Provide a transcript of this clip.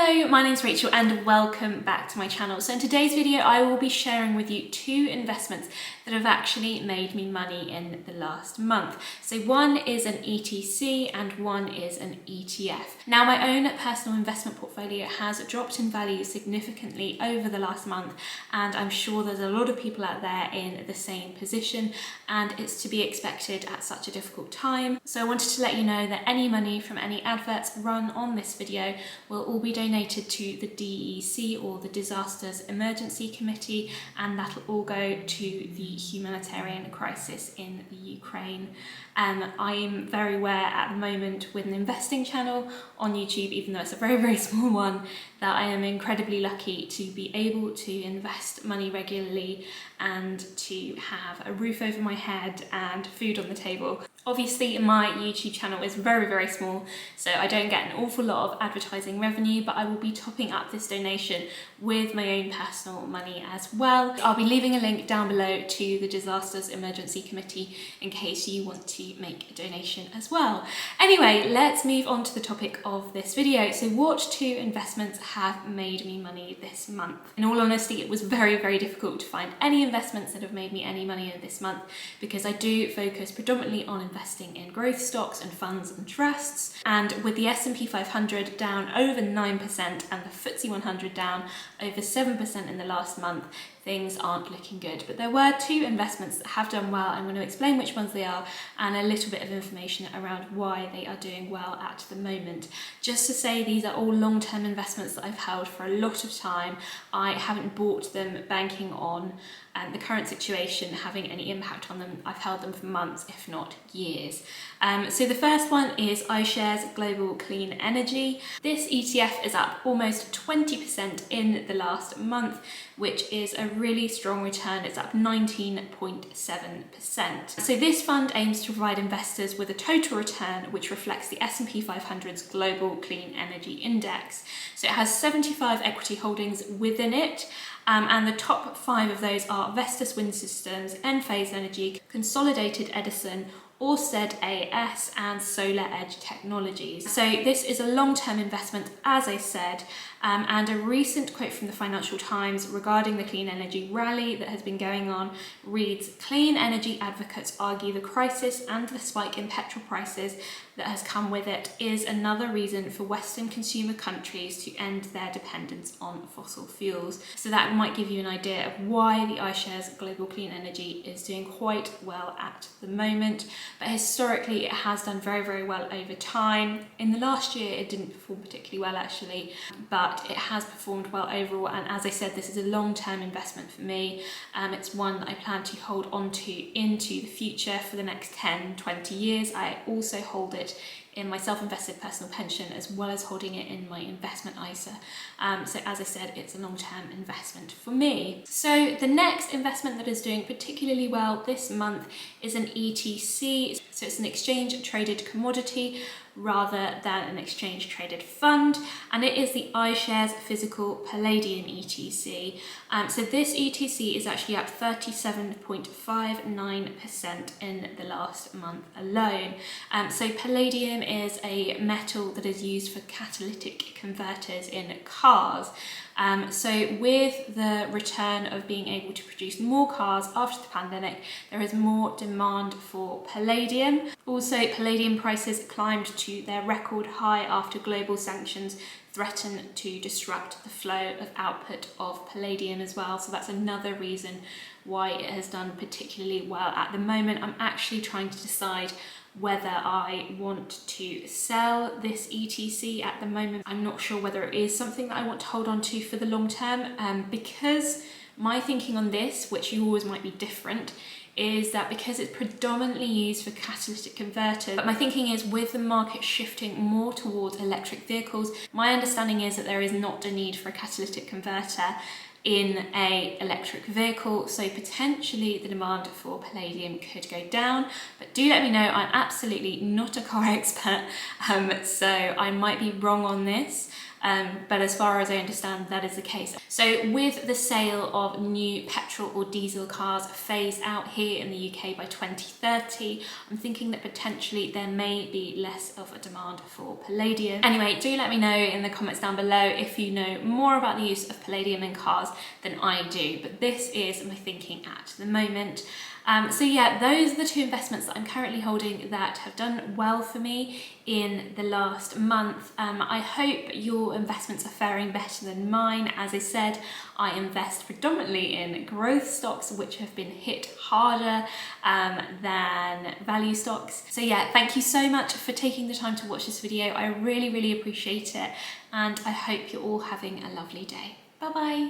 Hello, my name's Rachel and welcome back to my channel. So in today's video I will be sharing with you two investments that have actually made me money in the last month. So one is an ETC and one is an ETF. Now my own personal investment portfolio has dropped in value significantly over the last month, and I'm sure there's a lot of people out there in the same position, and it's to be expected at such a difficult time. So I wanted to let you know that any money from any adverts run on this video will all be donated to the DEC, or the Disasters Emergency Committee, and that'll all go to the humanitarian crisis in the Ukraine. I'm very aware at the moment with an investing channel on YouTube, even though it's a very small one, that I am incredibly lucky to be able to invest money regularly and to have a roof over my head and food on the table. Obviously my YouTube channel is very small, so I don't get an awful lot of advertising revenue, but I will be topping up this donation with my own personal money as well. I'll be leaving a link down below to the Disasters Emergency Committee in case you want to make a donation as well. Anyway, let's move on to the topic of this video. So what two investments have made me money this month? In all honesty, it was very difficult to find any investments that have made me any money in this month, because I do focus predominantly on investing in growth stocks and funds and trusts, and with the S&P 500 down over 9% and the FTSE 100 down over 7% in the last month, things aren't looking good. But there were two investments that have done well. I'm going to explain which ones they are and a little bit of information around why they are doing well at the moment. Just to say, these are all long-term investments that I've held for a lot of time. I haven't bought them banking on the current situation having any impact on them. I've held them for months, if not years. So the first one is Ishares Global Clean Energy. This ETF is up almost 20% in the last month, which is a really strong return. It's up 19.7%. So this fund aims to provide investors with a total return which reflects the S&P 500's Global Clean Energy Index. So it has 75 equity holdings within it, and the top 5 of those are Vestas Wind Systems, Enphase Energy, Consolidated Edison, Orsted A, and SolarEdge Technologies. So this is a long-term investment, as I said, and a recent quote from the Financial Times regarding the clean energy rally that has been going on reads, "Clean energy advocates argue the crisis and the spike in petrol prices that has come with it is another reason for Western consumer countries to end their dependence on fossil fuels." So that might give you an idea of why the iShares Global Clean Energy is doing quite well at the moment. But historically it has done very well over time. In the last year it didn't perform particularly well actually, but it has performed well overall, and as I said, this is a long-term investment for me. It's one that I plan to hold on to into the future for the next 10-20 years. I also hold it in my self-invested personal pension, as well as holding it in my investment ISA. So as I said, it's a long-term investment for me. So the next investment that is doing particularly well this month is an ETC. So it's an exchange traded commodity rather than an exchange traded fund, and it is the iShares Physical Palladium ETC. So this ETC is actually up 37.59% in the last month alone. So palladium is a metal that is used for catalytic converters in cars. So with the return of being able to produce more cars after the pandemic, there is more demand for palladium. Also, palladium prices climbed to their record high after global sanctions threaten to disrupt the flow of output of palladium as well. So that's another reason why it has done particularly well at the moment. I'm actually trying to decide whether I want to sell this ETC at the moment. I'm not sure whether it is something that I want to hold on to for the long term, because my thinking on this, which you always might be different, is that because it's predominantly used for catalytic converters, but my thinking is with the market shifting more towards electric vehicles, my understanding is that there is not a need for a catalytic converter in a electric vehicle, so potentially the demand for palladium could go down. But do let me know, I'm absolutely not a car expert, so I might be wrong on this. but as far as I understand, that is the case. So with the sale of new petrol or diesel cars phased out here in the UK by 2030, I'm thinking that potentially there may be less of a demand for palladium. Anyway, do let me know in the comments down below if you know more about the use of palladium in cars than I do, but this is my thinking at the moment. So yeah, those are the two investments that I'm currently holding that have done well for me in the last month. I hope your investments are faring better than mine. As I said, I invest predominantly in growth stocks, which have been hit harder than value stocks. So yeah, thank you so much for taking the time to watch this video. I really, really appreciate it, and I hope you're all having a lovely day. Bye bye.